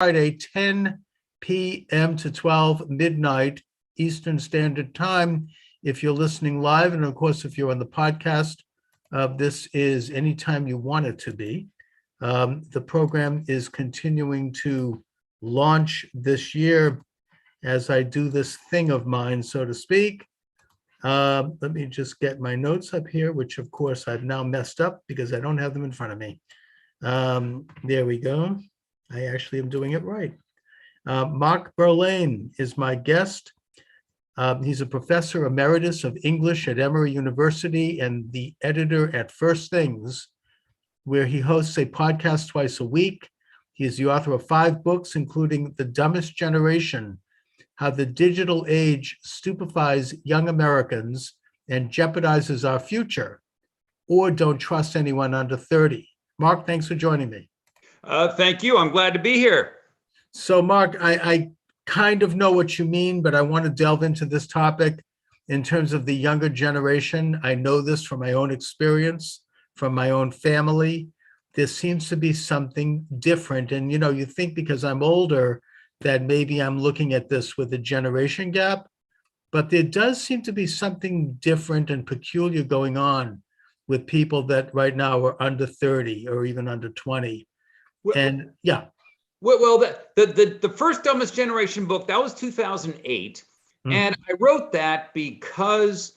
Friday, 10 p.m. to 12 midnight Eastern Standard Time. If you're listening live, and of course, if you're on the podcast, this is anytime you want it to be. The program is continuing to launch this year as I do this thing of mine, so to speak. Let me just get my notes up here, which of course I've now messed up because I don't have them in front of me. There we go. I actually am doing it right. Mark Bauerlein is my guest. He's a professor emeritus of English at Emory University and the editor at First Things, where he hosts a podcast twice a week. He is the author of 5 books, including The Dumbest Generation, How the Digital Age Stupefies Young Americans and Jeopardizes Our Future, or Don't Trust Anyone Under 30. Mark, thanks for joining me. Thank you. I'm glad to be here. So, Mark, I kind of know what you mean, but I want to delve into this topic in terms of the younger generation. I know this from my own experience, from my own family. There seems to be something different. And, you know, you think because I'm older that maybe I'm looking at this with a generation gap, but there does seem to be something different and peculiar going on with people that right now are under 30 or even under 20. And yeah. Well, the first Dumbest Generation book, that was 2008. And I wrote that because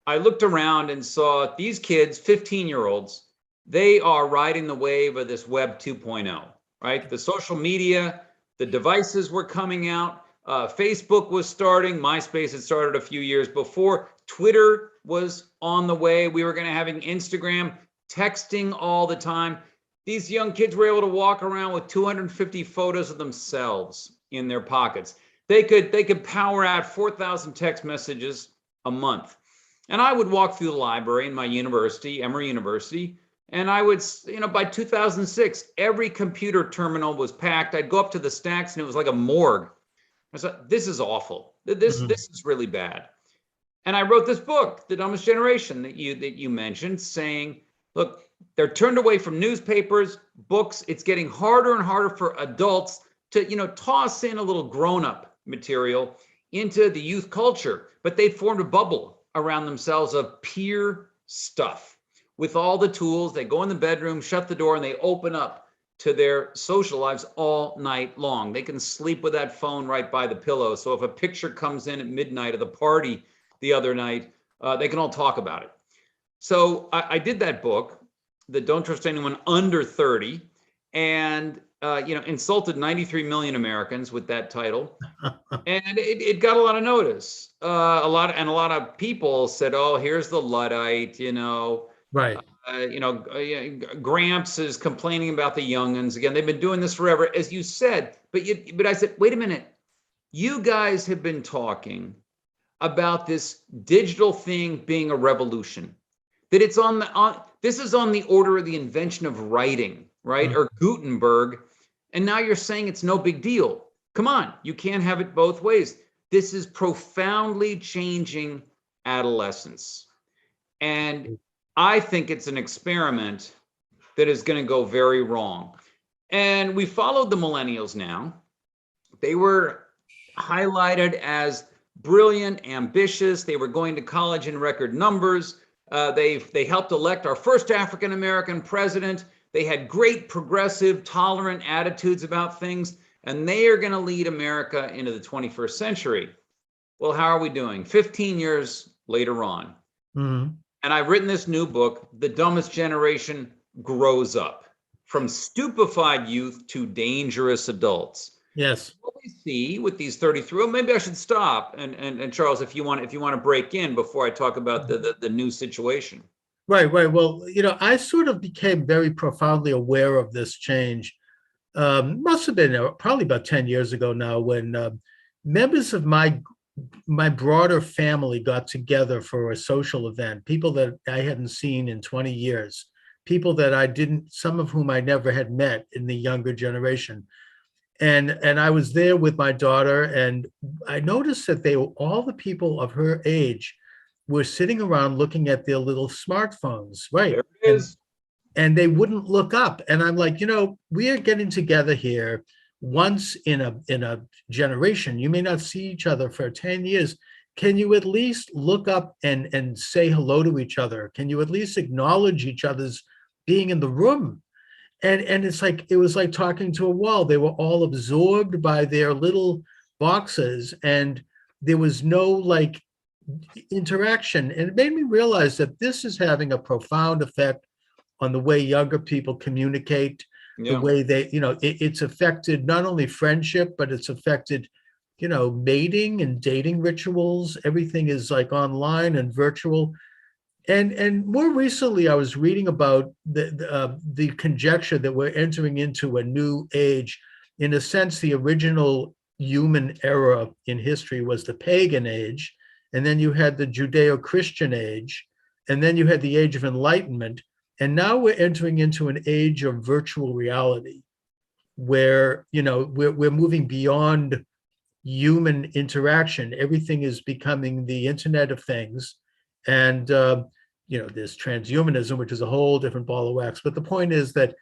I looked around and saw these kids, 15-year-olds, they are riding the wave of this Web 2.0, right? The social media, the devices were coming out. Facebook was starting. MySpace had started a few years before. Twitter was on the way. We were going to having Instagram, texting all the time. These young kids were able to walk around with 250 photos of themselves in their pockets. They could power out 4,000 text messages a month. And I would walk through the library in my university, Emory University, and I would, by 2006, every computer terminal was packed. I'd go up to the stacks and it was like a morgue. I thought, this is awful. This is really bad. And I wrote this book, The Dumbest Generation, that you mentioned, saying, look, they're turned away from newspapers, books. It's getting harder and harder for adults to, toss in a little grown-up material into the youth culture. But they formed a bubble around themselves of peer stuff. With all the tools, they go in the bedroom, shut the door, and they open up to their social lives all night long. They can sleep with that phone right by the pillow. So if a picture comes in at midnight of the party the other night, they can all talk about it. So I did that book, the Don't Trust Anyone Under 30, and insulted 93 million Americans with that title, and it got a lot of notice. A lot of people said, "Oh, here's the Luddite," Right. Gramps is complaining about the youngins again. They've been doing this forever, as you said. But I said, wait a minute, you guys have been talking about this digital thing being a revolution. That it's this is on the order of the invention of writing, right? Or Gutenberg. And now you're saying it's no big deal. Come on, you can't have it both ways. This is profoundly changing adolescence. And I think it's an experiment that is going to go very wrong. And we followed the millennials now. They were highlighted as brilliant, ambitious. They were going to college in record numbers. They helped elect our first African-American president. They had great progressive, tolerant attitudes about things, and they are going to lead America into the 21st century. Well, how are we doing? 15 years later on. And I've written this new book, The Dumbest Generation Grows Up, from stupefied youth to dangerous adults. Yes. What we see with these 33, well, maybe I should stop. And Charles, if you want to break in before I talk about the new situation. Right. Well, I sort of became very profoundly aware of this change. Must have been probably about 10 years ago now, when members of my broader family got together for a social event, people that I hadn't seen in 20 years, people that some of whom I never had met in the younger generation. And I was there with my daughter, and I noticed that all the people of her age were sitting around looking at their little smartphones, right? There it is. And they wouldn't look up. And I'm like, we are getting together here. once in a generation. You may not see each other for 10 years. Can you at least look up and say hello to each other? Can you at least acknowledge each other's being in the room? And it's like, it was like talking to a wall. They were all absorbed by their little boxes, and there was no like interaction. And it made me realize that this is having a profound effect on the way younger people communicate, the way they, it's affected not only friendship, but it's affected, mating and dating rituals. Everything is like online and virtual. And more recently, I was reading about the conjecture that we're entering into a new age. In a sense, the original human era in history was the pagan age, and then you had the Judeo-Christian age, and then you had the age of enlightenment, and now we're entering into an age of virtual reality, where we're moving beyond human interaction. Everything is becoming the Internet of Things. And there's transhumanism, which is a whole different ball of wax. But the point is that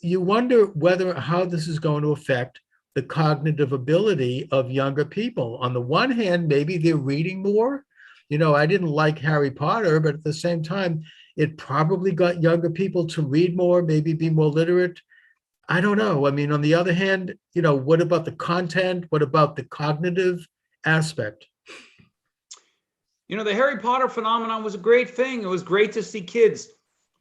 you wonder how this is going to affect the cognitive ability of younger people. On the one hand, maybe they're reading more. I didn't like Harry Potter, but at the same time, it probably got younger people to read more, maybe be more literate. I don't know. I mean, on the other hand, what about the content? What about the cognitive aspect? The Harry Potter phenomenon was a great thing. It was great to see kids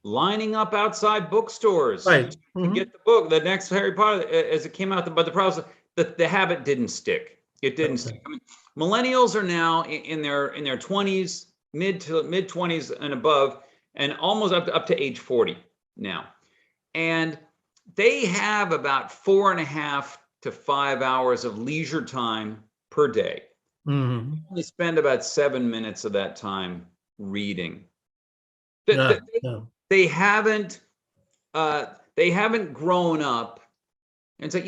lining up outside bookstores to get the book, the next Harry Potter, as it came out. But the problem is the habit didn't stick. It didn't stick. I mean, millennials are now in their 20s, mid 20s and above, and almost up to age 40 now. And they have about 4.5 to 5 hours of leisure time per day. Mm-hmm. They spend about 7 minutes of that time reading. They haven't grown up and said,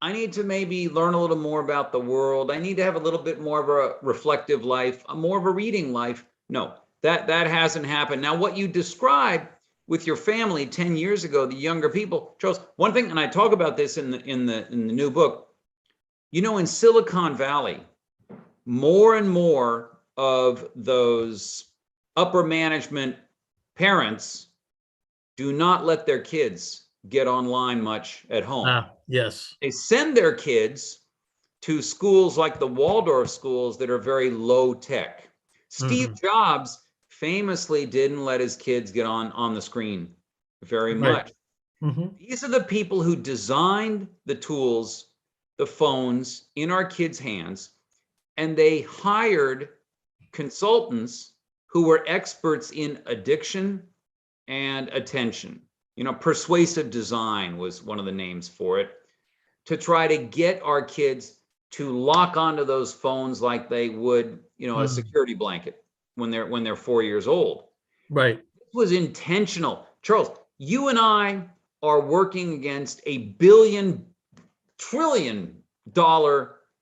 I need to maybe learn a little more about the world. I need to have a little bit more of a reflective life, more of a reading life. No, that hasn't happened. Now, what you described with your family 10 years ago, the younger people, Charles, one thing, and I talk about this in the new book, in Silicon Valley, more and more of those upper management parents do not let their kids get online much at home. Yes. They send their kids to schools like the Waldorf schools that are very low tech. Steve Jobs famously didn't let his kids get on the screen very much. Mm-hmm. These are the people who designed the tools, the phones in our kids' hands, and they hired consultants who were experts in addiction and attention. Persuasive design was one of the names for it, to try to get our kids to lock onto those phones like they would, a security blanket when they're 4 years old. Right. It was intentional. Charles, you and I are working against a $1 trillion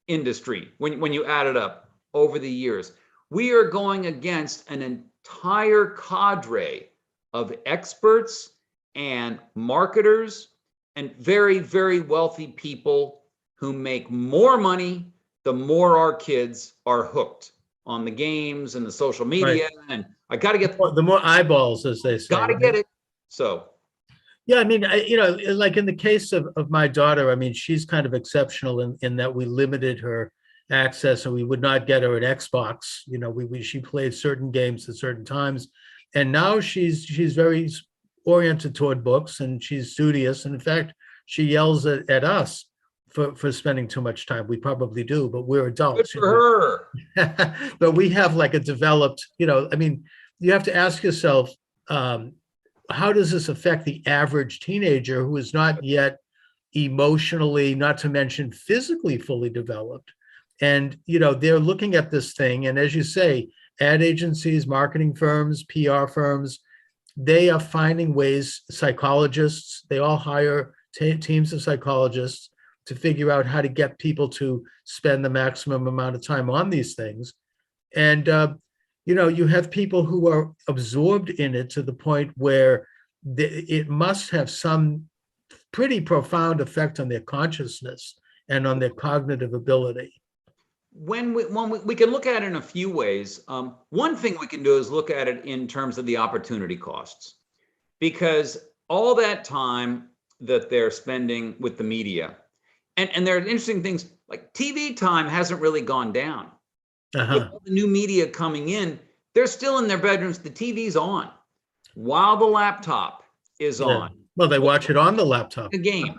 industry when you add it up over the years. We are going against an entire cadre of experts and marketers and very, very wealthy people who make more money the more our kids are hooked on the games and the social media. Right. And I got to get the more eyeballs, as they say. Got to get it. So. Yeah, I mean, like in the case of my daughter, I mean, she's kind of exceptional in that we limited her access, and we would not get her an Xbox. She played certain games at certain times, and now she's very oriented toward books, and she's studious. And in fact, she yells at us for spending too much time. We probably do, but we're adults. Good for her. But we have like a developed, I mean, you have to ask yourself, how does this affect the average teenager who is not yet emotionally, not to mention physically fully developed? And, they're looking at this thing. And as you say, ad agencies, marketing firms, PR firms, they are finding ways, psychologists, they all hire teams of psychologists to figure out how to get people to spend the maximum amount of time on these things. And, you have people who are absorbed in it to the point where it must have some pretty profound effect on their consciousness and on their cognitive ability. When we can look at it in a few ways. One thing we can do is look at it in terms of the opportunity costs, because all that time that they're spending with the media, and there are interesting things like TV time hasn't really gone down. With all the new media coming in, they're still in their bedrooms. The TV's on while the laptop is on. Well, they watch it on the laptop. The game.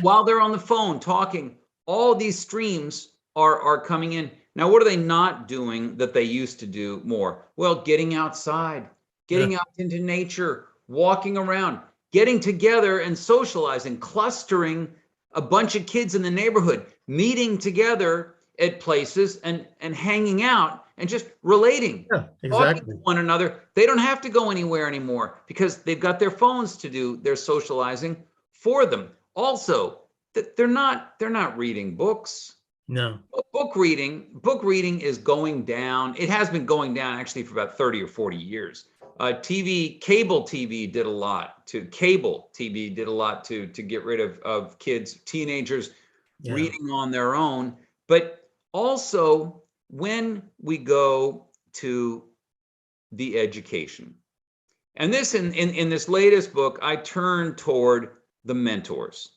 While they're on the phone talking, all these streams are coming in. Now, what are they not doing that they used to do more? Well, getting outside, getting out into nature, walking around, getting together and socializing, clustering a bunch of kids in the neighborhood, meeting together at places and hanging out and just relating, talking to one another. They don't have to go anywhere anymore because they've got their phones to do their socializing for them. Also, they're not reading books. No. Book reading is going down. It has been going down actually for about 30 or 40 years. Cable TV did a lot to get rid of kids, teenagers reading on their own. But also, when we go to the education, and this in this latest book, I turn toward the mentors.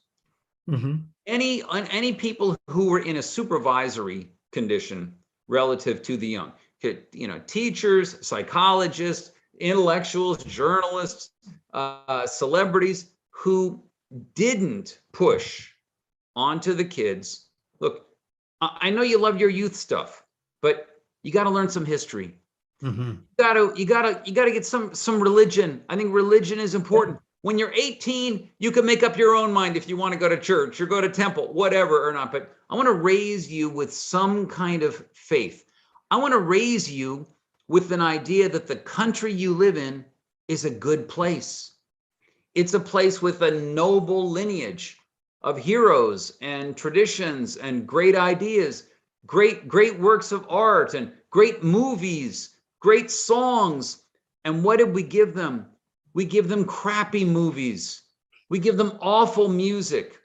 Mm-hmm. Any people who were in a supervisory condition relative to the young, teachers, psychologists, intellectuals, journalists, celebrities who didn't push onto the kids. Look, I know you love your youth stuff, but you got to learn some history. Mm-hmm. You got to get some religion. I think religion is important. When you're 18, you can make up your own mind if you want to go to church or go to temple, whatever or not. But I want to raise you with some kind of faith. I want to raise you with an idea that the country you live in is a good place. It's a place with a noble lineage of heroes and traditions and great ideas, great works of art and great movies, great songs. And what did we give them? We give them crappy movies. We give them awful music,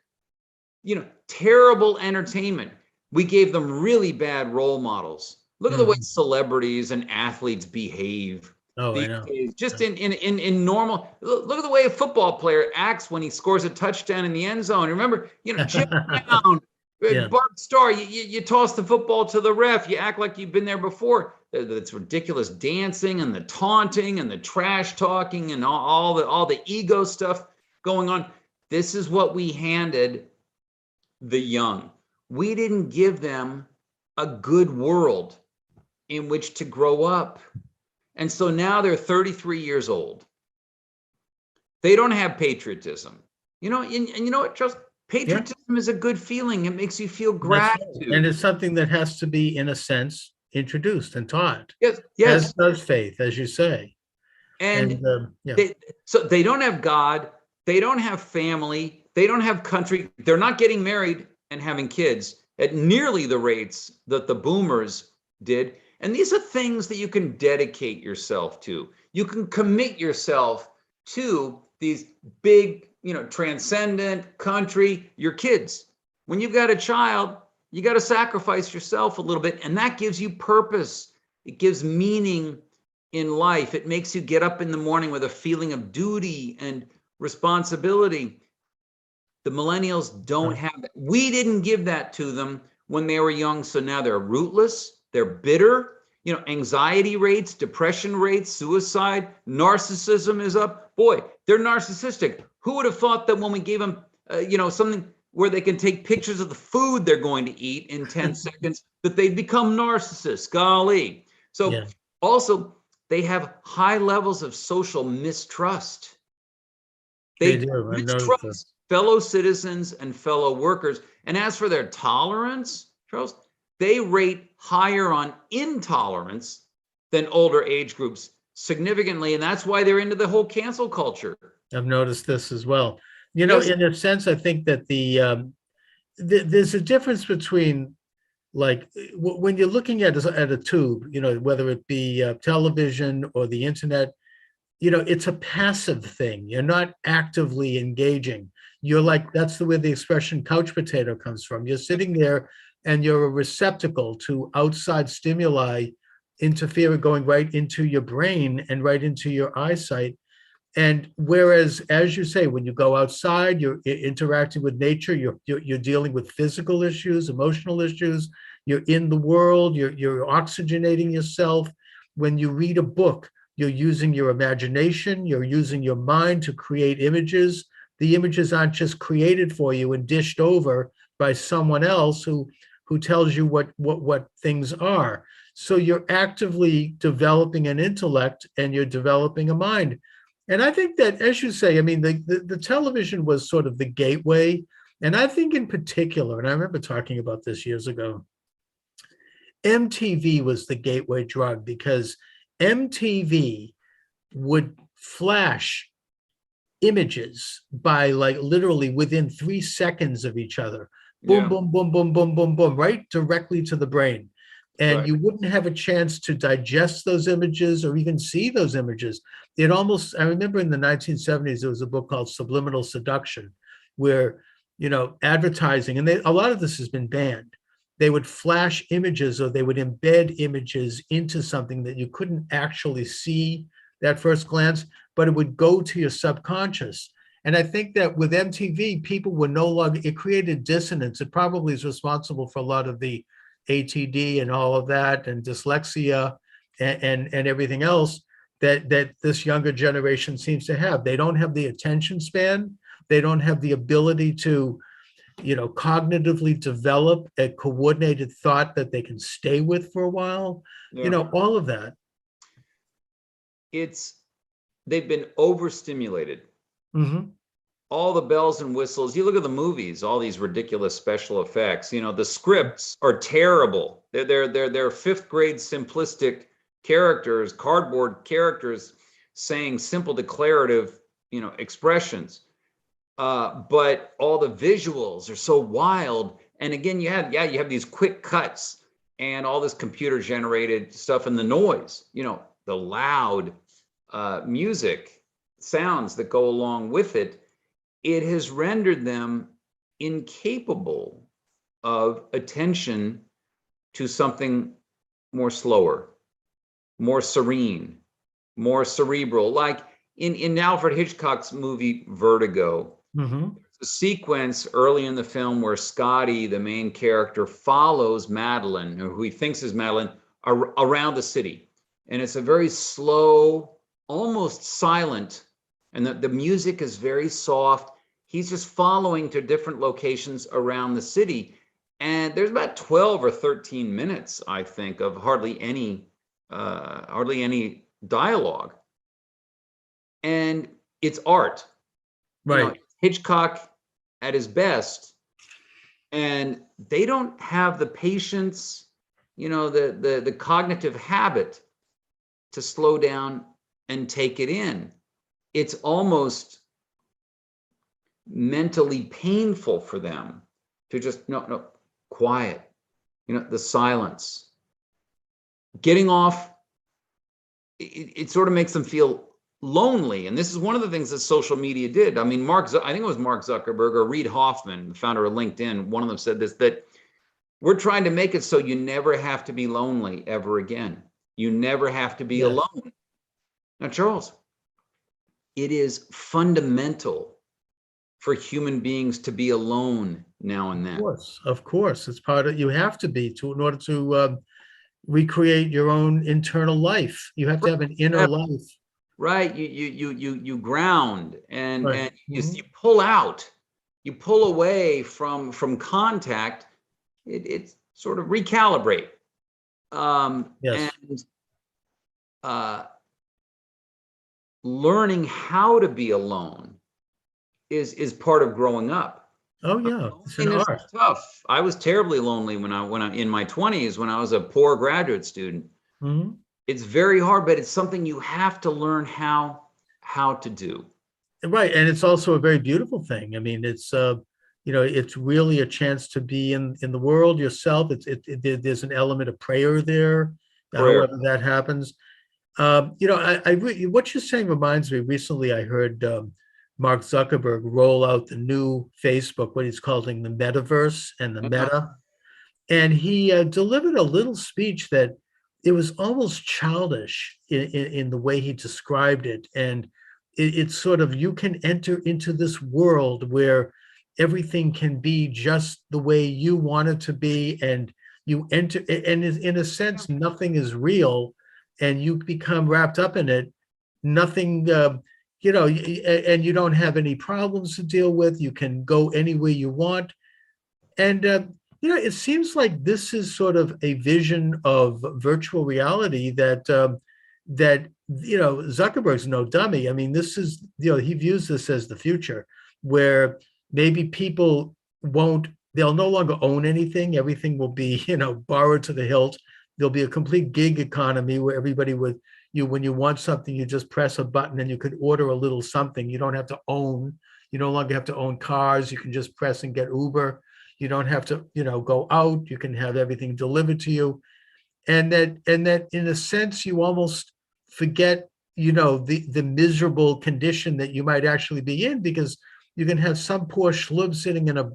terrible entertainment. We gave them really bad role models. Look at the way celebrities and athletes behave. Oh, I know. Just in normal. Look at the way a football player acts when he scores a touchdown in the end zone. Remember, Jim Brown, Bart Starr. You toss the football to the ref. You act like you've been there before. It's ridiculous dancing and the taunting and the trash talking and all the ego stuff going on. This is what we handed the young. We didn't give them a good world in which to grow up. And so now they're 33 years old. They don't have patriotism. And you know what, Charles? Patriotism is a good feeling. It makes you feel gratitude. And it's something that has to be, in a sense, introduced and taught. Yes. As does faith, as you say. So they don't have God. They don't have family. They don't have country. They're not getting married and having kids at nearly the rates that the boomers did. And these are things that you can dedicate yourself to. You can commit yourself to these big, transcendent country, your kids. When you've got a child, you got to sacrifice yourself a little bit, and that gives you purpose. It gives meaning in life. It makes you get up in the morning with a feeling of duty and responsibility. The millennials don't have that. We didn't give that to them when they were young, so now they're rootless, they're bitter. Anxiety rates, depression rates, suicide, narcissism is up. Boy, they're narcissistic. Who would have thought that when we gave them, something where they can take pictures of the food they're going to eat in 10 seconds, that they'd become narcissists? Golly. So also, they have high levels of social mistrust. They do. Mistrust fellow citizens and fellow workers. And as for their tolerance, Charles, they rate higher on intolerance than older age groups significantly. And that's why they're into the whole cancel culture. I've noticed this as well. In a sense, I think that there's a difference between, like, when you're looking at a tube, whether it be television or the internet, it's a passive thing. You're not actively engaging. you're like, that's the way the expression couch potato comes from. You're sitting there and you're a receptacle to outside stimuli interfering, going right into your brain and right into your eyesight. And whereas, as you say, when you go outside, you're interacting with nature, you're dealing with physical issues, emotional issues, you're in the world, you're oxygenating yourself. When you read a book, you're using your imagination, you're using your mind to create images. The images aren't just created for you and dished over by someone else who tells you what things are. So you're actively developing an intellect and you're developing a mind. And I think that, as you say, I mean, the television was sort of the gateway. And I think in particular, and I remember talking about this years ago, MTV was the gateway drug, because MTV would flash images by, like, literally within 3 seconds of each other. Boom, Yeah. boom, boom, boom, boom, boom, boom, right directly to the brain. And Right. you wouldn't have a chance to digest those images or even see those images. It almost, I remember in the 1970s, there was a book called Subliminal Seduction, where, advertising, and a lot of this has been banned. They would flash images or they would embed images into something that you couldn't actually see at first glance, but it would go to your subconscious. And I think that with MTV, people were no longer, it created dissonance. It probably is responsible for a lot of the ATD and all of that, and dyslexia and everything else that this younger generation seems to have. They don't have the attention span. They don't have the ability to, cognitively develop a coordinated thought that they can stay with for a while. Yeah. All of that. They've been overstimulated. Mm-hmm. All the bells and whistles. You look at the movies, all these ridiculous special effects. The scripts are terrible. They're fifth grade simplistic characters, cardboard characters saying simple declarative, expressions. But all the visuals are so wild. And again, you have these quick cuts and all this computer generated stuff, and the noise, the loud music sounds that go along with it. It has rendered them incapable of attention to something more slower, more serene, more cerebral. Like in Alfred Hitchcock's movie Vertigo, Mm-hmm. there's a sequence early in the film where Scotty, the main character, follows Madeline, or who he thinks is Madeline, around the city. And it's a very slow, almost silent, and the music is very soft. He's just following to different locations around the city. And there's about 12 or 13 minutes, I think, of hardly any dialogue. And it's art. Right. Hitchcock at his best. And they don't have the patience, the cognitive habit to slow down and take it in. It's almost mentally painful for them to just no quiet, the silence, getting off. It sort of makes them feel lonely. And this is one of the things that social media did. I mean, I think it was Mark Zuckerberg or Reid Hoffman, the founder of LinkedIn, one of them said this, that we're trying to make it so you never have to be lonely ever again. You never have to be alone. Now, Charles, it is fundamental for human beings to be alone now and then. Of course. It's part of, you have to be in order to recreate your own internal life. You have to have an inner life. Right. You ground and Right. you pull out, you pull away from contact. It sort of recalibrate. Yes. And learning how to be alone is part of growing up. Oh yeah, it's an art. Tough. I was terribly lonely when I in my 20s, when I was a poor graduate student. Mm-hmm. It's very hard, but it's something you have to learn how to do. Right, and it's also a very beautiful thing. I mean, it's it's really a chance to be in the world yourself. There's an element of prayer there, however that happens. What you're saying reminds me. Recently, I heard Mark Zuckerberg roll out the new Facebook, what he's calling the metaverse and the meta. And he delivered a little speech that it was almost childish in the way he described it. And it's sort of, you can enter into this world where everything can be just the way you want it to be. And you enter, and in a sense, nothing is real, and you become wrapped up in it. Nothing, and you don't have any problems to deal with. You can go anywhere you want. And, it seems like this is sort of a vision of virtual reality that Zuckerberg's no dummy. I mean, this is, he views this as the future, where maybe people they'll no longer own anything. Everything will be, borrowed to the hilt. There'll be a complete gig economy where everybody when you want something, you just press a button and you could order a little something. You don't have to own. You no longer have to own cars. You can just press and get Uber. You don't have to, go out. You can have everything delivered to you. And that in a sense, you almost forget, the miserable condition that you might actually be in, because you can have some poor schlub sitting in a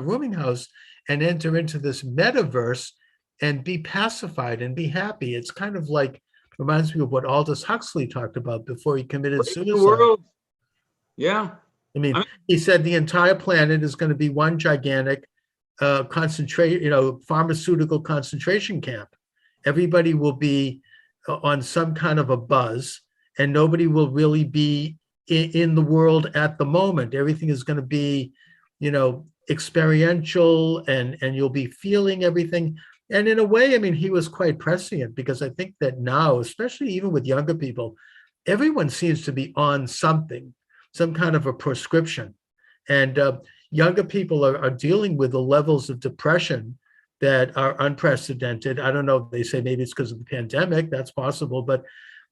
rooming house and enter into this metaverse and be pacified and be happy. It's kind of like, reminds me of what Aldous Huxley talked about before he committed suicide. The world. Yeah. I mean, he said the entire planet is going to be one gigantic pharmaceutical concentration camp. Everybody will be on some kind of a buzz, and nobody will really be in the world at the moment. Everything is going to be, experiential, and you'll be feeling everything. And in a way, I mean, he was quite prescient, because I think that now, especially even with younger people, everyone seems to be on something, some kind of a prescription. And younger people are dealing with the levels of depression that are unprecedented. I don't know, they say maybe it's because of the pandemic, that's possible, but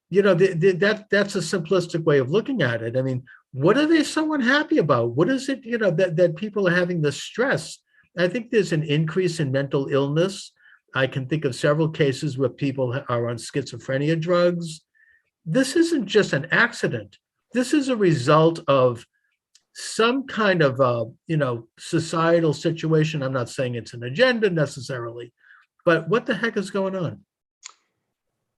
that's a simplistic way of looking at it. I mean, what are they so unhappy about? What is it, that people are having the stress? I think there's an increase in mental illness. I can think of several cases where people are on schizophrenia drugs. This isn't just an accident. This is a result of some kind of, societal situation. I'm not saying it's an agenda necessarily, but what the heck is going on?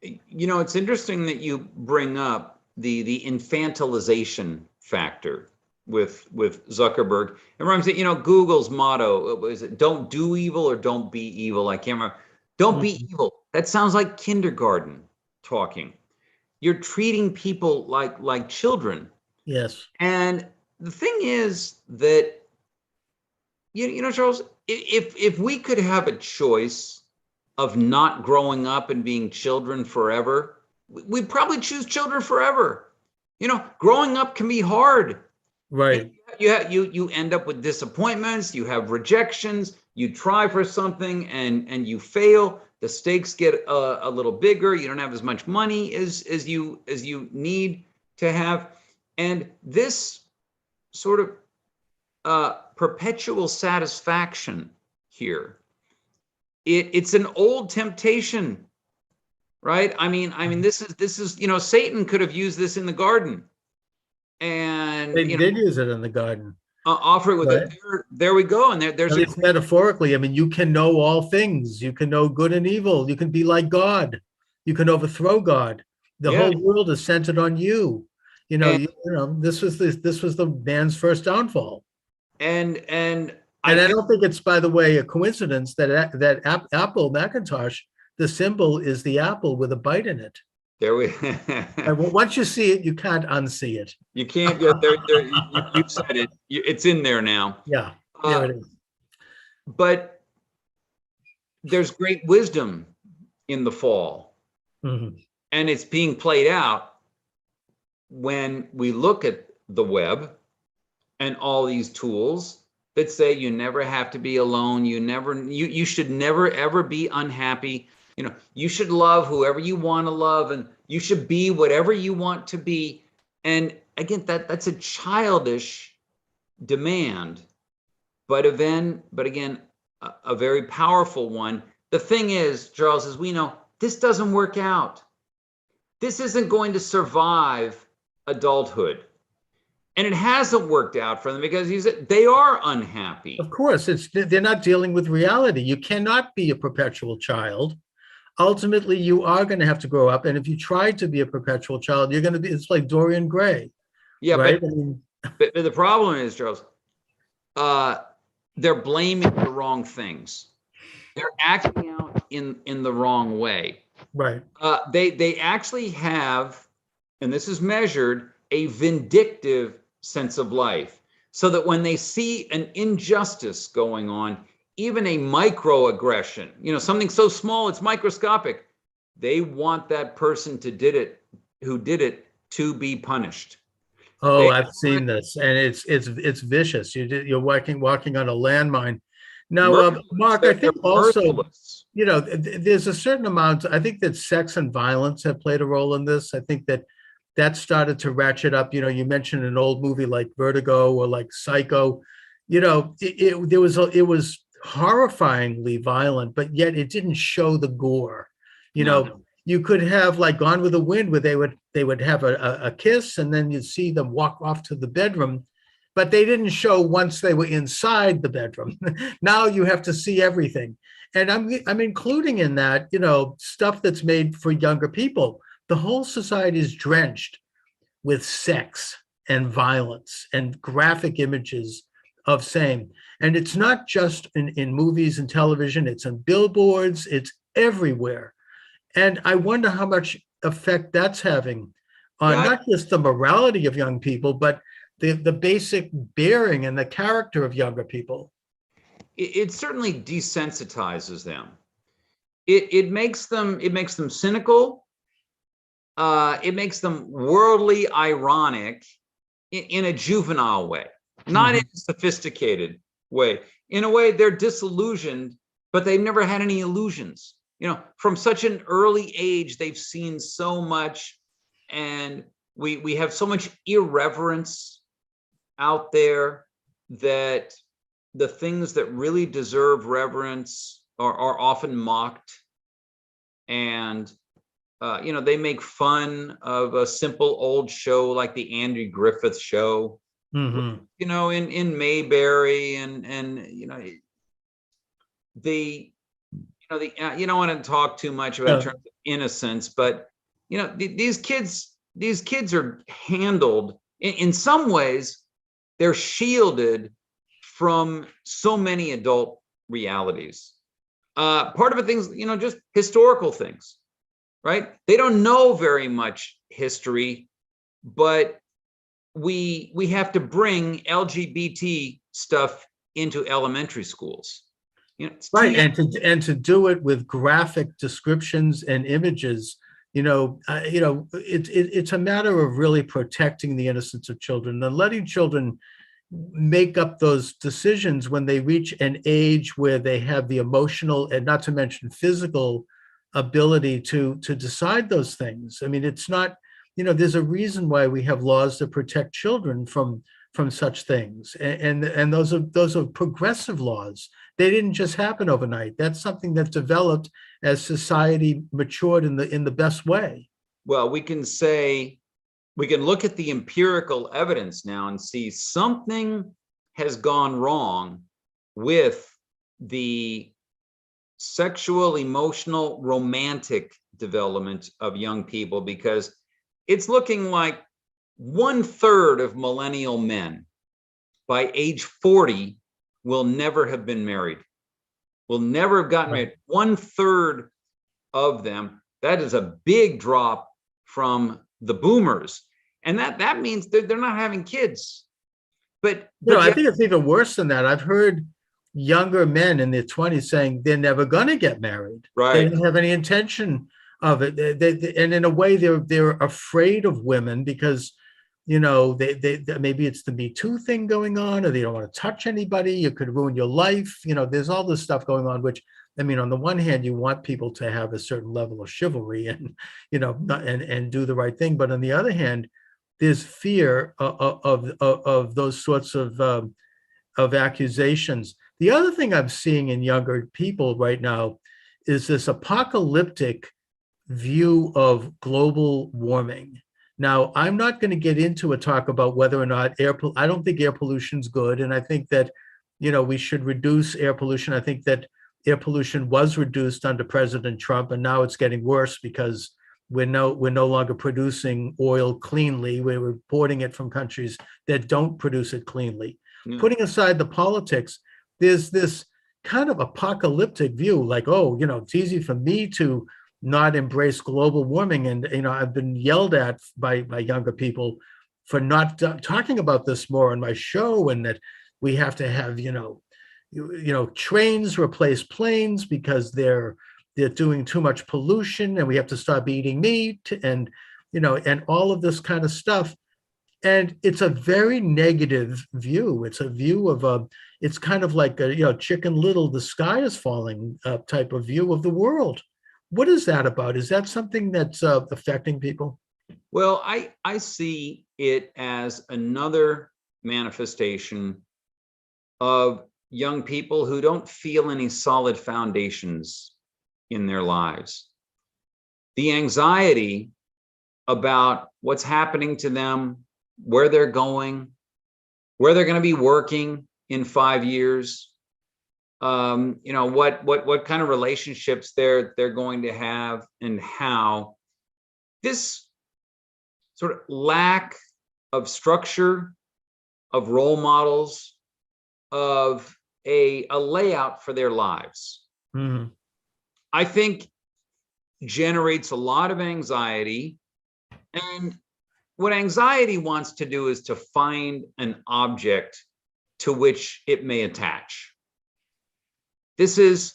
It's interesting that you bring up the infantilization factor with Zuckerberg. It reminds me, Google's motto is it don't do evil or don't be evil. I can't remember. Don't be evil. That sounds like kindergarten talking. You're treating people like children. Yes. And the thing is that, Charles, if we could have a choice of not growing up and being children forever, we'd probably choose children forever. Growing up can be hard. Right. You end up with disappointments, you have rejections, you try for something and you fail. The stakes get a little bigger. You don't have as much money as you need to have. And this sort of perpetual satisfaction here, it's an old temptation, right? I mean, this is Satan could have used this in the garden, and they did use it in the garden. Offer it with right. it. There we go, and there's at least metaphorically. I mean, you can know all things. You can know good and evil. You can be like God. You can overthrow God. The whole world is centered on you. This was the man's first downfall. And I don't think it's, by the way, a coincidence that Apple Macintosh, the symbol is the apple with a bite in it. There we. And once you see it, you can't unsee it. You can't get there. You said it. It's in there now. Yeah, there it is. But there's great wisdom in the fall, mm-hmm. and it's being played out when we look at the web and all these tools that say you never have to be alone. You should never ever be unhappy. You should love whoever you want to love, and you should be whatever you want to be. And again, that's a childish demand, but again, a very powerful one. The thing is, Charles, as we know, this doesn't work out. This isn't going to survive adulthood. And it hasn't worked out for them because they are unhappy. Of course, they're not dealing with reality. You cannot be a perpetual child. Ultimately, you are going to have to grow up. And if you try to be a perpetual child, you're going to be, it's like Dorian Gray. Yeah, right? but the problem is, Charles, they're blaming the wrong things. They're acting out in the wrong way. Right. They actually have, and this is measured, a vindictive sense of life, so that when they see an injustice going on, even a microaggression, something so small it's microscopic, they want that person who did it to be punished. Oh, I've seen this, and it's vicious. You're walking on a landmine. Now, Mark, I think also, there's a certain amount. I think that sex and violence have played a role in this. I think that started to ratchet up. You mentioned an old movie like Vertigo or like Psycho. It was horrifyingly violent, but yet it didn't show the gore. No. You could have like Gone with the Wind, where they would have a kiss, and then you'd see them walk off to the bedroom, but they didn't show once they were inside the bedroom. Now you have to see everything, and I'm including in that stuff that's made for younger people. The whole society is drenched with sex and violence and graphic images of same, and it's not just in movies and television. It's on billboards. It's everywhere. And I wonder how much effect that's having on not just the morality of young people, but the basic bearing and the character of younger people. It certainly desensitizes them. It makes them cynical. It makes them worldly ironic in a juvenile way, not in a sophisticated way. In a way, they're disillusioned, but they've never had any illusions. From such an early age, they've seen so much, and we have so much irreverence out there that the things that really deserve reverence are often mocked. And, they make fun of a simple old show like the Andy Griffith Show, in Mayberry, and you don't want to talk too much about terms of innocence, but these kids are handled in some ways. They're shielded from so many adult realities. Part of it, things, just historical things, right? They don't know very much history, but we have to bring LGBT stuff into elementary schools. Right, and to do it with graphic descriptions and images, it's a matter of really protecting the innocence of children and letting children make up those decisions when they reach an age where they have the emotional and not to mention physical ability to decide those things. I mean, it's not, there's a reason why we have laws that protect children from such things, and those are progressive laws. They didn't just happen overnight. That's something that developed as society matured in the best way. Well, we can look at the empirical evidence now and see something has gone wrong with the sexual, emotional, romantic development of young people, because it's looking like 1/3 of millennial men by age 40 will never have been married, will never have gotten married. 1/3 of them. That is a big drop from the boomers. And that means they're not having kids. But I think it's even worse than that. I've heard younger men in their 20s saying they're never going to get married. Right. They don't have any intention of it. And in a way, they're afraid of women because they maybe it's the Me Too thing going on, or they don't want to touch anybody. You could ruin your life. There's all this stuff going on, which, I mean, on the one hand, you want people to have a certain level of chivalry and, and do the right thing. But on the other hand, there's fear of those sorts of accusations. The other thing I'm seeing in younger people right now is this apocalyptic view of global warming. Now, I'm not going to get into a talk about whether or not I don't think air pollution is good. And I think that, we should reduce air pollution. I think that air pollution was reduced under President Trump, and now it's getting worse because we're no longer producing oil cleanly. We're importing it from countries that don't produce it cleanly. Yeah. Putting aside the politics, there's this kind of apocalyptic view, like, oh, it's easy for me to not embrace global warming. And, I've been yelled at by younger people for not talking about this more on my show, and that we have to have, trains replace planes because they're doing too much pollution, and we have to stop eating meat, and, and all of this kind of stuff. And it's a very negative view. It's a view of it's kind of like a, Chicken Little, the sky is falling type of view of the world. What is that about? Is that something that's affecting people? Well, I see it as another manifestation of young people who don't feel any solid foundations in their lives. The anxiety about what's happening to them, where they're going, where they're going to be working in 5 years, what kind of relationships they're going to have, and how this sort of lack of structure, of role models, of a layout for their lives, I think generates a lot of anxiety. And what anxiety wants to do is to find an object to which it may attach. This is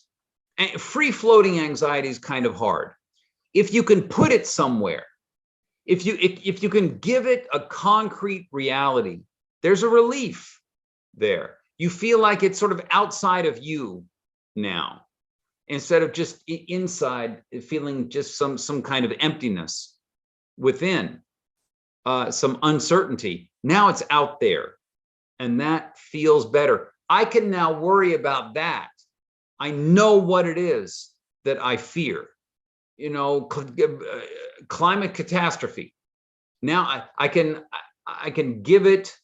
free-floating anxiety is kind of hard. If you can put it somewhere, if you can give it a concrete reality, there's a relief there. You feel like it's sort of outside of you now, instead of just inside, feeling just some kind of emptiness within, some uncertainty. Now it's out there, and that feels better. I can now worry about that. I know what it is that I fear, climate catastrophe. Now I can give it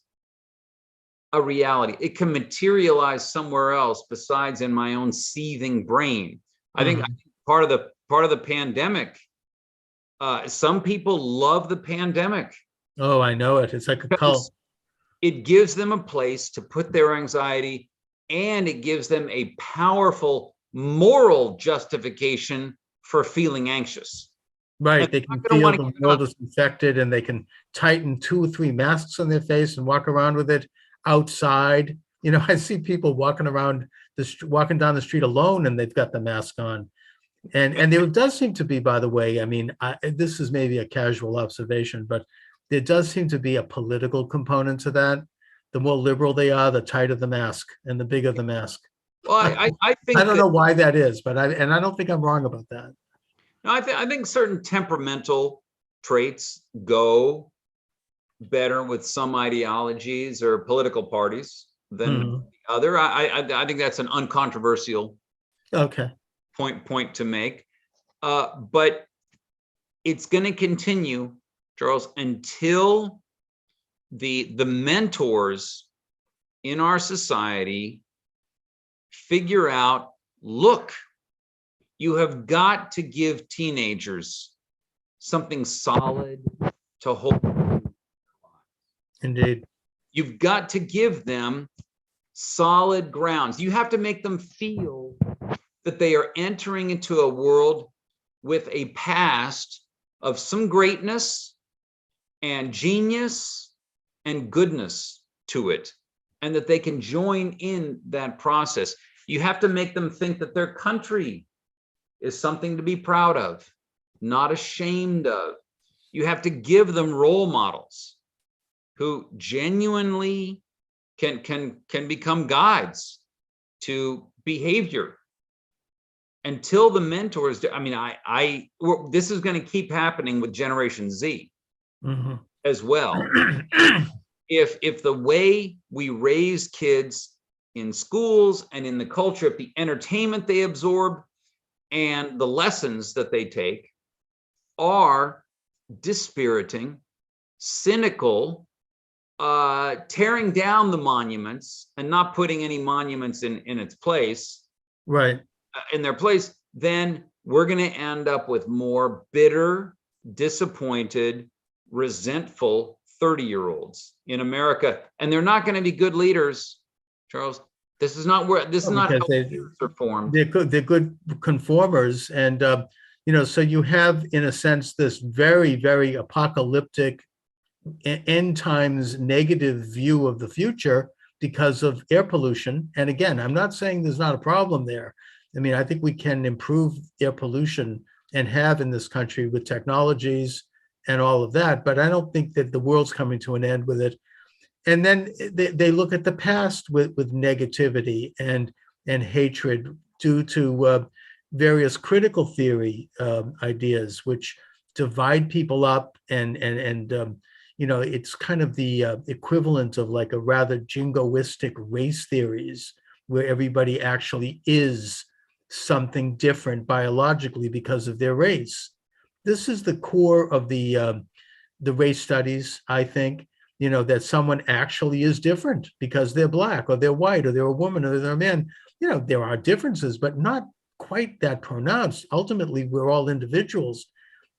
a reality. It can materialize somewhere else besides in my own seething brain. I think part of the pandemic, some people love the pandemic. Oh, I know it. It's like a cult. It gives them a place to put their anxiety, and it gives them a powerful moral justification for feeling anxious. Right. They can feel the world is infected, and they can tighten 2 or 3 masks on their face and walk around with it outside. I see people walking down the street alone, and they've got the mask on. And there does seem to be, by the way, I mean, this is maybe a casual observation, but there does seem to be a political component to that. The more liberal they are, the tighter the mask and the bigger the mask. Well, I think I don't know why that is, but I don't think I'm wrong about that. No, I think certain temperamental traits go better with some ideologies or political parties than the other. I think that's an uncontroversial point to make. But it's going to continue, Charles, until the mentors in our society figure out, look, you have got to give teenagers something solid to hold. Indeed. You've got to give them solid grounds. You have to make them feel that they are entering into a world with a past of some greatness and genius and goodness to it, and that they can join in that process. You have to make them think that their country is something to be proud of, not ashamed of. You have to give them role models who genuinely can become guides to behavior. Until the mentors do, I mean, this is going to keep happening with Generation Z as well. If the way we raise kids in schools and in the culture, if the entertainment they absorb and the lessons that they take are dispiriting, cynical, tearing down the monuments and not putting any monuments in its place, Right. in their place, then we're going to end up with more bitter, disappointed, resentful 30-year-olds in America, and they're not going to be good leaders, Charles. This is not how leaders are formed. They're good conformers, and so you have, in a sense, this very, very apocalyptic end times negative view of the future because of air pollution. And again, I'm not saying there's not a problem there. I mean, I think we can improve air pollution and have in this country with technologies and all of that, but I don't think that the world's coming to an end with it. And then they look at the past with negativity and hatred due to various critical theory ideas, which divide people up, and it's kind of the equivalent of like a rather jingoistic race theories, where everybody actually is something different biologically because of their race. This is the core of the race studies, I think. That someone actually is different because they're Black or they're white or they're a woman or they're a man. There are differences, but not quite that pronounced. Ultimately, we're all individuals,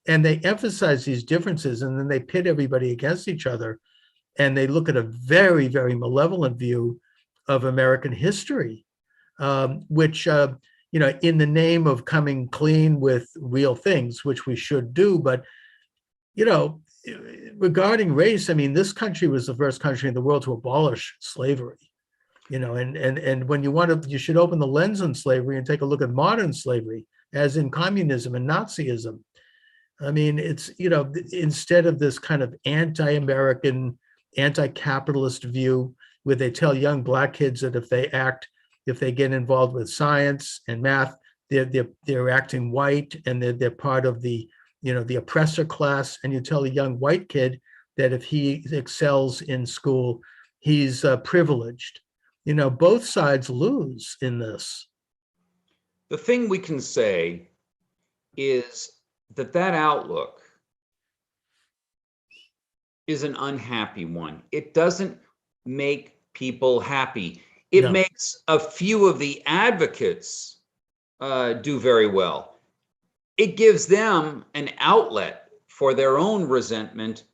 and they emphasize these differences, and then they pit everybody against each other, and they look at a very, very malevolent view of American history, which, in the name of coming clean with real things, which we should do, but, regarding race, I mean, this country was the first country in the world to abolish slavery, and when you should open the lens on slavery and take a look at modern slavery, as in communism and Nazism. I mean, it's, instead of this kind of anti-American, anti-capitalist view where they tell young Black kids that if they get involved with science and math, they're acting white and they're part of the oppressor class, and you tell a young white kid that if he excels in school, he's privileged. Both sides lose in this. The thing we can say is that outlook is an unhappy one. It doesn't make people happy. It makes a few of the advocates do very well. It gives them an outlet for their own resentment,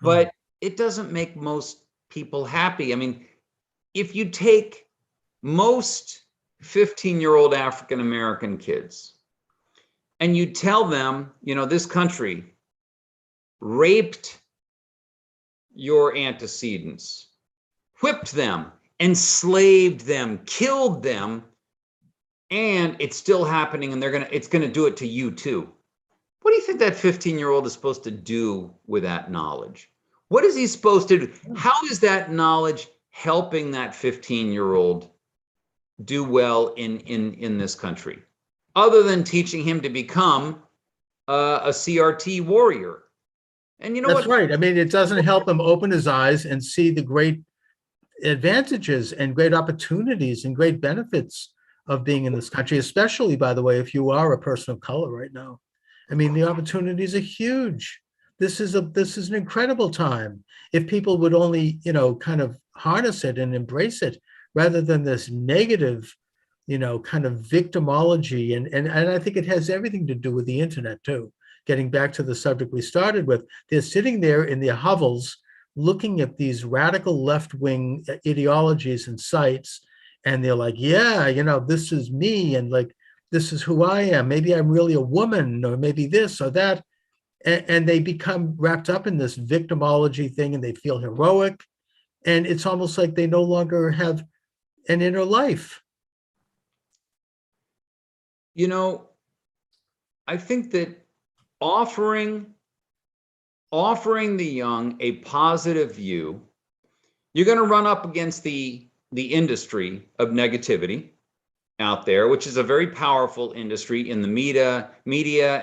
but it doesn't make most people happy. I mean, if you take most 15-year-old African-American kids and you tell them, this country raped your antecedents, whipped them, enslaved them, killed them, and it's still happening, and it's gonna do it to you too. What do you think that 15-year-old is supposed to do with that knowledge? What is he supposed to do? How is that knowledge helping that 15-year-old do well in this country, other than teaching him to become a CRT warrior? And That's right. I mean, it doesn't help him open his eyes and see the great advantages and great opportunities and great benefits of being in this country, especially, by the way, if you are a person of color right now. I mean, the opportunities are huge. This is an incredible time. If people would only, kind of harness it and embrace it, rather than this negative, kind of victimology. And I think it has everything to do with the internet too. Getting back to the subject we started with, they're sitting there in their hovels, looking at these radical left-wing ideologies and sites, and they're like, yeah, this is me, and like, this is who I am. Maybe I'm really a woman, or maybe this or that. And they become wrapped up in this victimology thing, and they feel heroic. And it's almost like they no longer have an inner life. I think that offering the young a positive view, you're going to run up against the industry of negativity out there, which is a very powerful industry in the media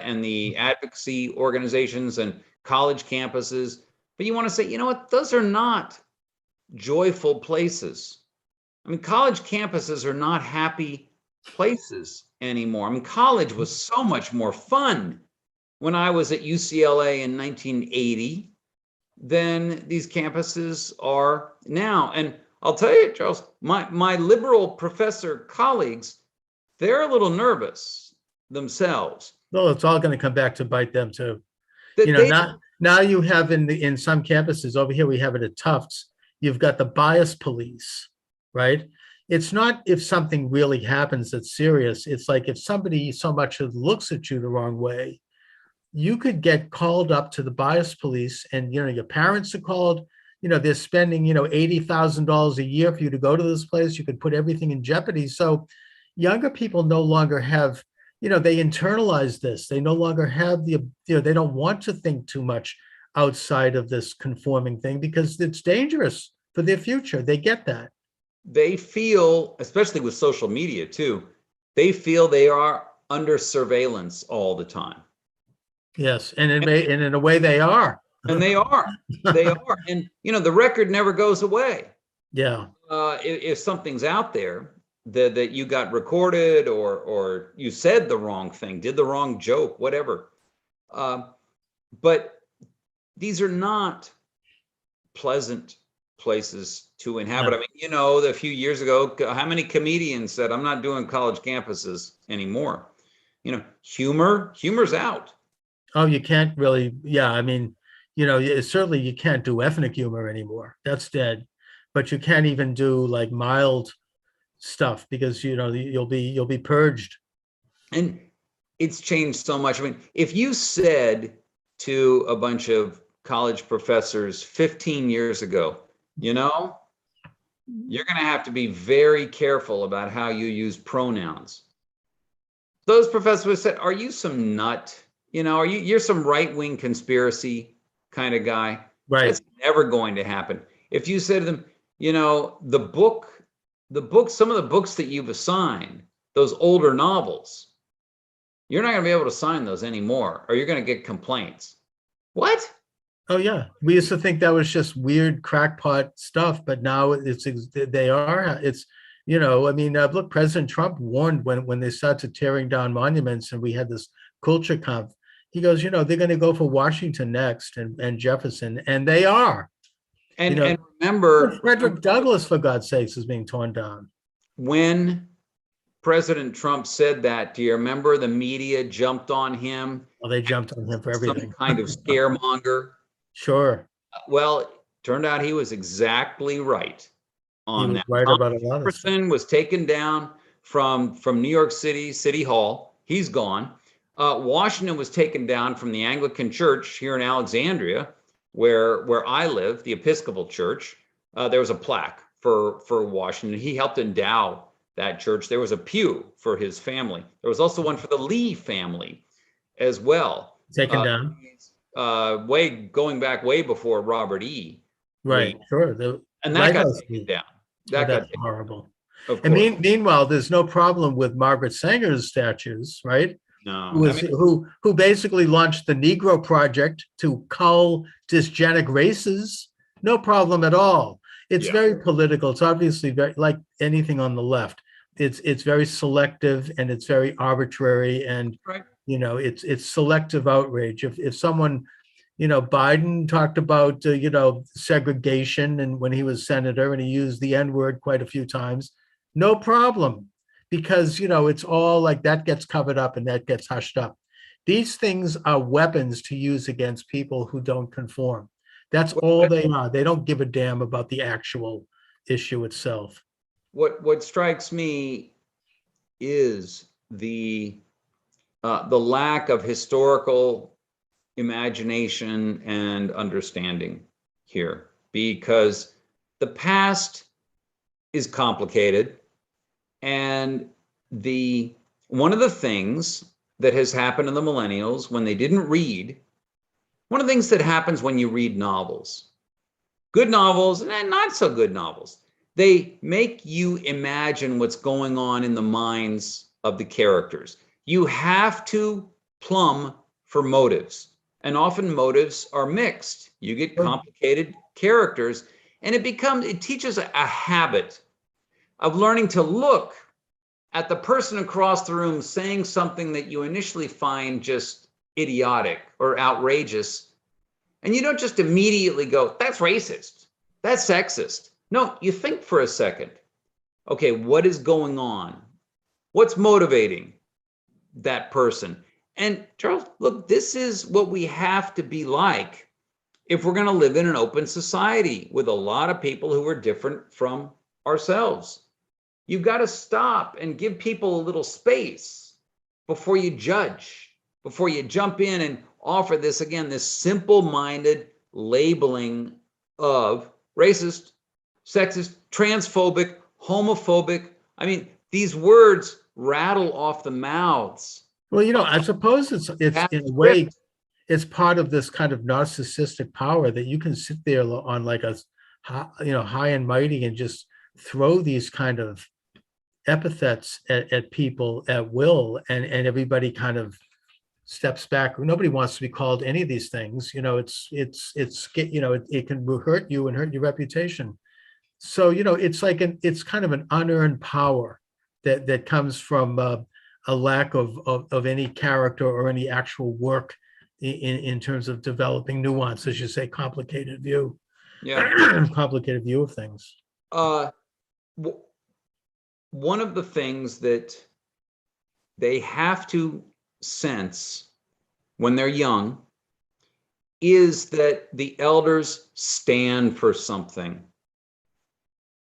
and the advocacy organizations and college campuses. But you want to say, you know what, those are not joyful places. I mean, college campuses are not happy places anymore. I mean, college was so much more fun when I was at UCLA in 1980 than these campuses are now. And I'll tell you, Charles, my liberal professor colleagues, they're a little nervous themselves. Well, it's all going to come back to bite them too. That they Now you have in some campuses over here, we have it at Tufts, you've got the bias police, right? It's not if something really happens that's serious. It's like if somebody so much as looks at you the wrong way, you could get called up to the bias police, and your parents are called. They're spending $80,000 a year for you to go to this place. You could put everything in jeopardy. So younger people no longer have, they internalize this. They no longer have they don't want to think too much outside of this conforming thing because it's dangerous for their future. They get that. They feel, especially with social media too, they feel they are under surveillance all the time. Yes, and in a way they are. And they are. They are. And the record never goes away. Yeah. If something's out there that you got recorded or you said the wrong thing, did the wrong joke, whatever. But these are not pleasant places to inhabit. No. I mean, a few years ago, how many comedians said, I'm not doing college campuses anymore? Humor's out. Oh, you can't really. Yeah. I mean, certainly you can't do ethnic humor anymore. That's dead. But you can't even do like mild stuff because, you'll be purged. And it's changed so much. I mean, if you said to a bunch of college professors 15 years ago, you're going to have to be very careful about how you use pronouns. Those professors said, are you some nut? You're some right-wing conspiracy kind of guy. Right. That's never going to happen. If you said to them, the book, some of the books that you've assigned, those older novels, you're not going to be able to sign those anymore, or you're going to get complaints. What? Oh yeah, we used to think that was just weird crackpot stuff, but now they are. It's look, President Trump warned when they started tearing down monuments, and we had this culture conf. He goes, they're going to go for Washington next and Jefferson, and they are. And remember, Frederick Douglass, for God's sakes, is being torn down. When President Trump said that, do you remember the media jumped on him? Well, they jumped on him for everything. Some kind of scaremonger. Sure. Well, turned out he was exactly right on that. Right about a lot of stuff. Jefferson was taken down from New York City Hall. He's gone. Washington was taken down from the Anglican Church here in Alexandria, where I live, the Episcopal Church. There was a plaque for Washington. He helped endow that church. There was a pew for his family. There was also one for the Lee family as well. Taken down. Going back way before Robert E. Right, Lee. Sure. And that got taken down. That got taken horrible. And meanwhile, there's no problem with Margaret Sanger's statues, right? No. Who basically launched the Negro Project to cull dysgenic races. No problem at all. It's very political. It's obviously very like anything on the left. It's very selective and it's very arbitrary, and right. It's selective outrage. If someone, Biden talked about segregation, and when he was senator, and he used the N-word quite a few times, no problem. Because, it's all like that gets covered up and that gets hushed up. These things are weapons to use against people who don't conform. That's all they are. They don't give a damn about the actual issue itself. What strikes me is the lack of historical imagination and understanding here, because the past is complicated. And one of the things that has happened to the millennials when they didn't read, one of the things that happens when you read novels, good novels and not so good novels, they make you imagine what's going on in the minds of the characters. You have to plumb for motives, and often motives are mixed. You get complicated characters, and it teaches a habit of learning to look at the person across the room saying something that you initially find just idiotic or outrageous, And you don't just immediately go, that's racist, that's sexist. No, you think for a second. Okay, what is going on? What's motivating that person? And Charles, look, this is what we have to be like if we're going to live in an open society with a lot of people who are different from ourselves. You've got to stop and give people a little space before you judge, before you jump in and offer this, again, this simple-minded labeling of racist, sexist, transphobic, homophobic. I mean, these words rattle off the mouths. Well, I suppose it's in a way, it's part of this kind of narcissistic power that you can sit there on like a, high and mighty and just throw these kind of epithets at people at will, and everybody kind of steps back. Nobody wants to be called any of these things. It can hurt you and hurt your reputation. So, it's kind of an unearned power that comes from a lack of any character or any actual work in terms of developing nuance, as you say, complicated view. Yeah. Complicated view of things. One of the things that they have to sense when they're young is that the elders stand for something.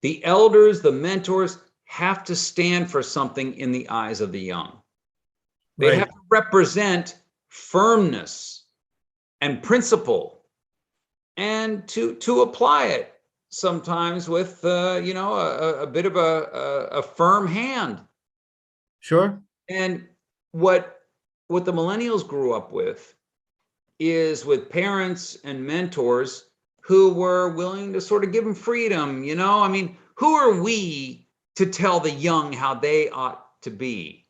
The elders, the mentors, have to stand for something in the eyes of the young. They have to represent firmness and principle, and to apply it sometimes with a bit of a firm hand. Sure. And what the millennials grew up with is with parents and mentors who were willing to sort of give them freedom. I mean, who are we to tell the young how they ought to be?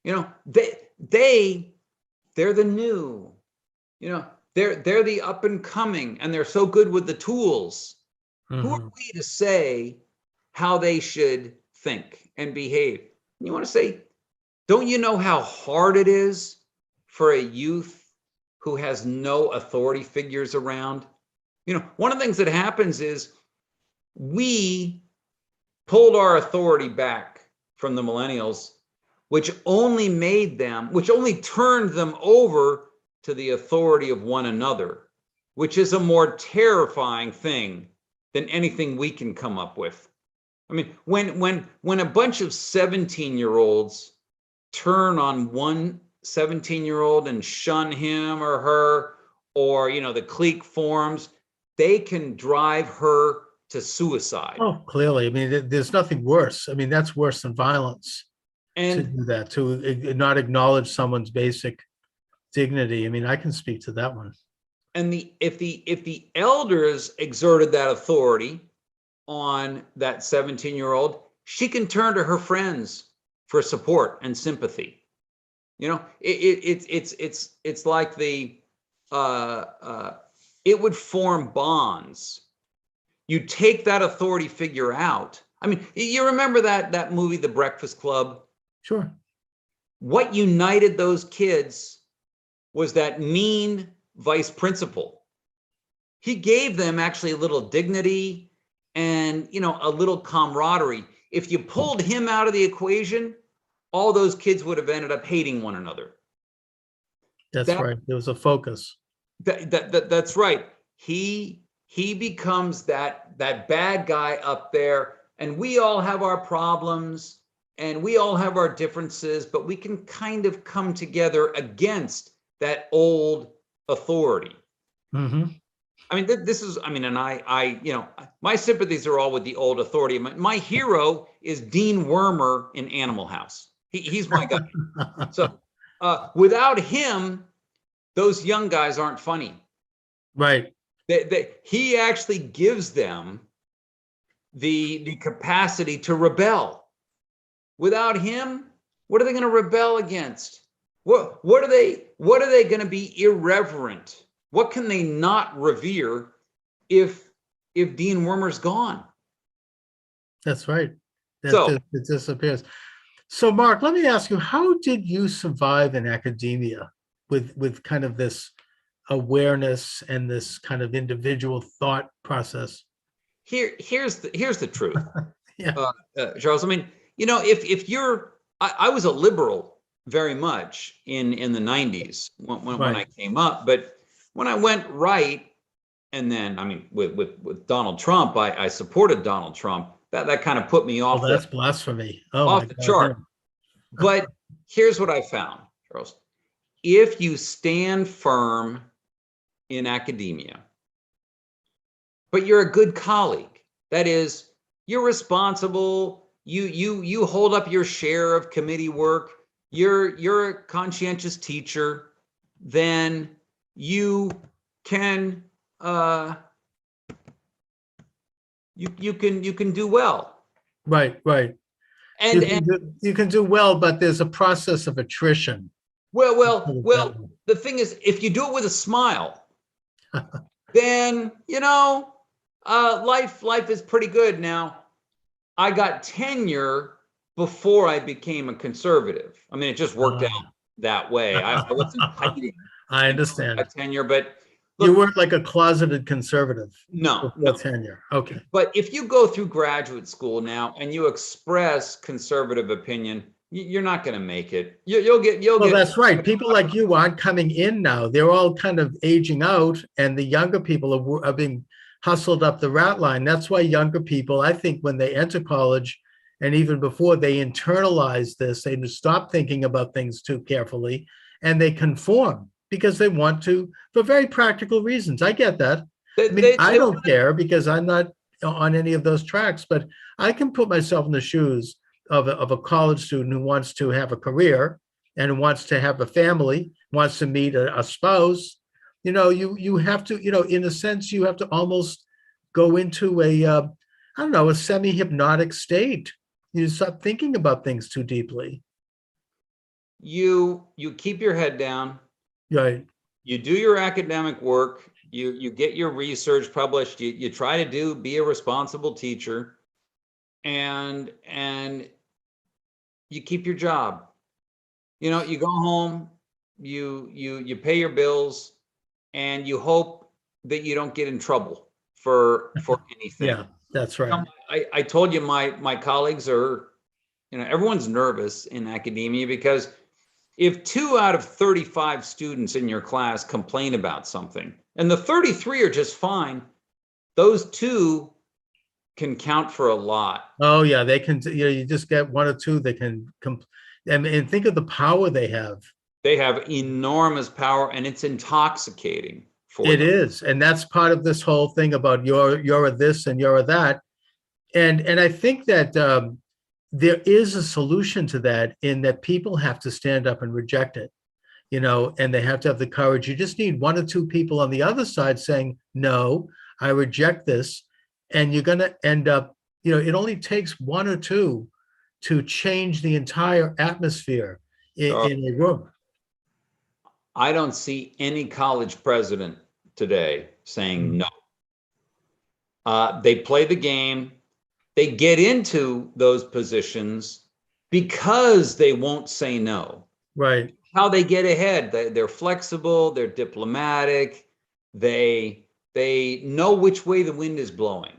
They're the new, they're the up and coming, and they're so good with the tools. Mm-hmm. Who are we to say how they should think and behave? You want to say, don't you know how hard it is for a youth who has no authority figures around? One of the things that happens is we pulled our authority back from the millennials, which only turned them over to the authority of one another, which is a more terrifying thing than anything we can come up with. I mean, when a bunch of 17-year-olds turn on one 17-year-old and shun him or her, or the clique forms, they can drive her to suicide. Oh, clearly. I mean, there's nothing worse. I mean, that's worse than violence. And to do that, to not acknowledge someone's basic dignity. I mean, I can speak to that one. And if the elders exerted that authority on that 17-year-old, she can turn to her friends for support and sympathy. It's like it would form bonds. You take that authority figure out. I mean, you remember that movie, The Breakfast Club? Sure. What united those kids was that mean vice principal. He gave them actually a little dignity and, a little camaraderie. If you pulled him out of the equation, all those kids would have ended up hating one another. That's right. There was a focus. That's right. He becomes that bad guy up there, and we all have our problems and we all have our differences, but we can kind of come together against that old authority. Mm-hmm. I mean, and I my sympathies are all with the old authority. My hero is Dean Wormer in Animal House. He's my guy. So without him, those young guys aren't funny. Right. He actually gives them the capacity to rebel. Without him, what are they going to rebel against? What are they going to be irreverent? What can they not revere if Dean Wormer's gone? That's right. It disappears. So, Mark, let me ask you, how did you survive in academia with kind of this awareness and this kind of individual thought process. Here's the truth, Yeah. Charles. I mean, if I was a liberal very much in the 90s when Right. I came up, but when I went right, and then I mean with Donald Trump, I supported Donald Trump. That kind of put me Oh, off that's blasphemy. Oh my the God. chart. But here's what I found, Charles. If you stand firm in academia, but you're a good colleague, that is, you're responsible, you hold up your share of committee work, you're a conscientious teacher, then you can you can do well. Right, right. And You can do well, but there's a process of attrition. well, the thing is, if you do it with a smile, then life is pretty good. Now, I got tenure before I became a conservative. I mean, it just worked out that way. I wasn't hiding. I understand. Tenure, but look, you weren't like a closeted conservative. No. Tenure. Okay. But if you go through graduate school now and you express conservative opinion, you're not going to make it. You'll get. That's right. People like you aren't coming in now. They're all kind of aging out, and the younger people are being hustled up the rat line. That's why younger people, I think, when they enter college, and even before, they internalize this. They stop thinking about things too carefully, and they conform because they want to, for very practical reasons. I get that. I don't care because I'm not on any of those tracks, but I can put myself in the shoes of a college student who wants to have a career and wants to have a family, wants to meet a spouse. You have to, in a sense, you have to almost go into a semi-hypnotic state. You stop thinking about things too deeply. You keep your head down. Right. You do your academic work. You get your research published. You try to be a responsible teacher, and you keep your job. You go home, you pay your bills, and you hope that you don't get in trouble for anything. Yeah, that's right. I told you my colleagues are, everyone's nervous in academia because if 2 out of 35 students in your class complain about something and the 33 are just fine, those 2 can count for a lot. Oh yeah, they can. You just get 1 or 2 that can. And think of the power they have. They have enormous power, and it's intoxicating for them. It is, and that's part of this whole thing about you're a this and you're a that, and I think that there is a solution to that in that people have to stand up and reject it, and they have to have the courage. You just need 1 or 2 people on the other side saying, no, I reject this. And you're going to end up, it only takes 1 or 2 to change the entire atmosphere in a room. I don't see any college president today saying no. They play the game. They get into those positions because they won't say no. Right. How they get ahead. They're flexible. They're diplomatic. They know which way the wind is blowing.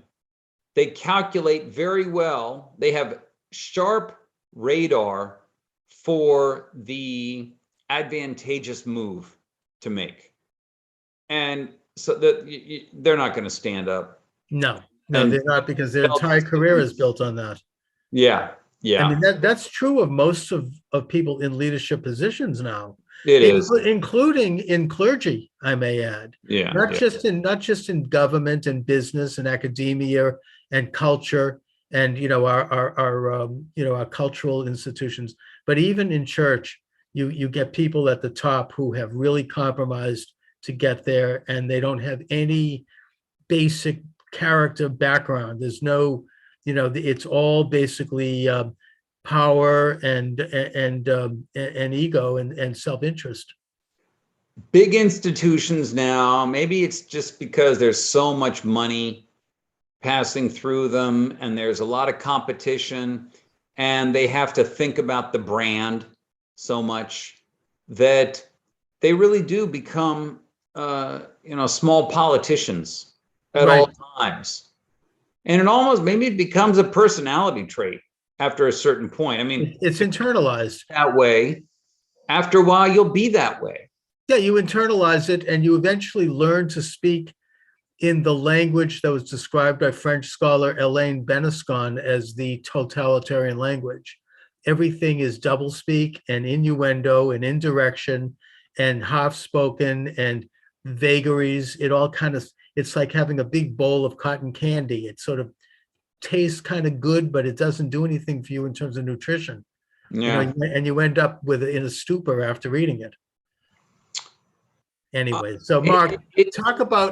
They calculate very well. They have sharp radar for the advantageous move to make. And so they're not going to stand up. No, they're not, because their entire career is built on that. Yeah. I mean, that's true of most of people in leadership positions now. It is, including in clergy, I may add. Yeah. Not just in government and business and academia and culture and our cultural institutions, but even in church, you get people at the top who have really compromised to get there, and they don't have any basic character background. There's no, it's all basically power and ego and self-interest. Big institutions now, maybe it's just because there's so much money passing through them and there's a lot of competition and they have to think about the brand so much that they really do become small politicians at Right. all times. And it almost, maybe it becomes a personality trait after a certain point. I mean, It's internalized. that way, after a while, you'll be that way. Yeah, you internalize it and you eventually learn to speak in the language that was described by French scholar Hélène Benascon as the totalitarian language. Everything is doublespeak and innuendo and indirection and half-spoken and vagaries. It all kind of, it's like having a big bowl of cotton candy. It sort of tastes kind of good, but it doesn't do anything for you in terms of nutrition. Yeah. And you end up with it in a stupor after reading it. Anyway, so Mark,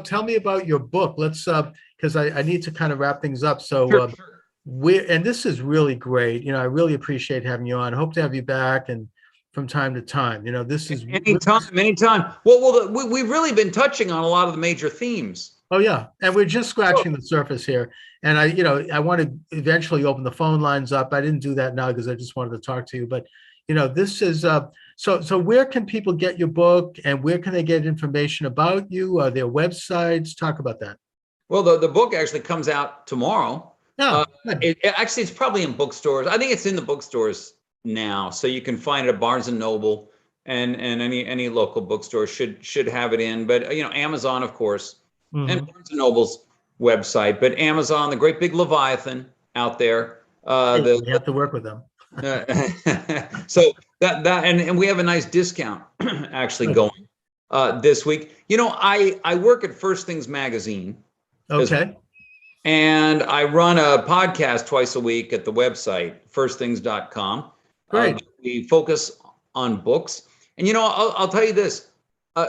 tell me about your book. Let's, because I need to kind of wrap things up. So Sure. and this is really great. I really appreciate having you on. I hope to have you back and from time to time. This is anytime. Well, we've really been touching on a lot of the major themes. Oh yeah, and we're just scratching the surface here. And I want to eventually open the phone lines up. I didn't do that now because I just wanted to talk to you. But this is so where can people get your book and where can they get information about you? Their websites? Talk about that. Well, the book actually comes out tomorrow. Yeah, actually, it's probably in bookstores. I think it's in the bookstores now, so you can find it at Barnes and Noble and any local bookstore should have it in. But Amazon, of course, and Barnes and Noble's website. But Amazon, the great big Leviathan out there. You have to work with them. So that and we have a nice discount actually going this week. I work at First Things Magazine. Okay. And I run a podcast twice a week at the website, firstthings.com. Great. We focus on books. And, I'll tell you this,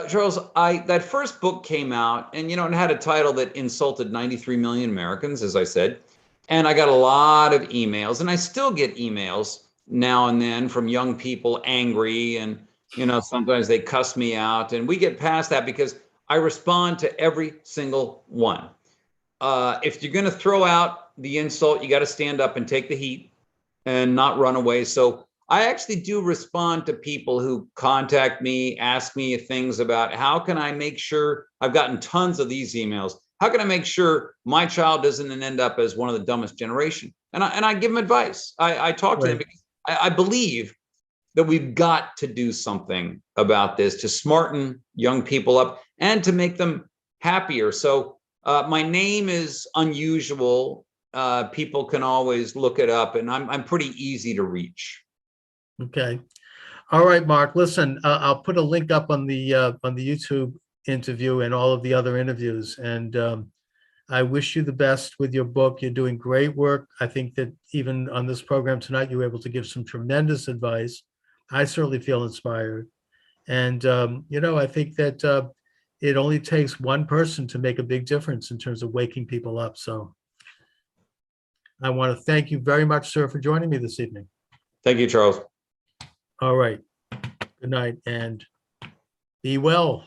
Charles, that first book came out and, it had a title that insulted 93 million Americans, as I said. And I got a lot of emails, and I still get emails now and then from young people angry, and, sometimes they cuss me out, and we get past that because I respond to every single one. If you're going to throw out the insult, you got to stand up and take the heat and not run away. So I actually do respond to people who contact me, ask me things about how can I make sure, I've gotten tons of these emails. How can I make sure my child doesn't end up as one of the dumbest generation? And I give them advice. I talk to them because I believe that we've got to do something about this to smarten young people up and to make them happier. So my name is unusual. People can always look it up, and I'm pretty easy to reach. Okay. All right, Mark. Listen, I'll put a link up on the YouTube interview and all of the other interviews. And I wish you the best with your book. You're doing great work. I think that even on this program tonight, you were able to give some tremendous advice. I certainly feel inspired. And, I think that it only takes one person to make a big difference in terms of waking people up. So I want to thank you very much, sir, for joining me this evening. Thank you, Charles. All right. Good night and be well.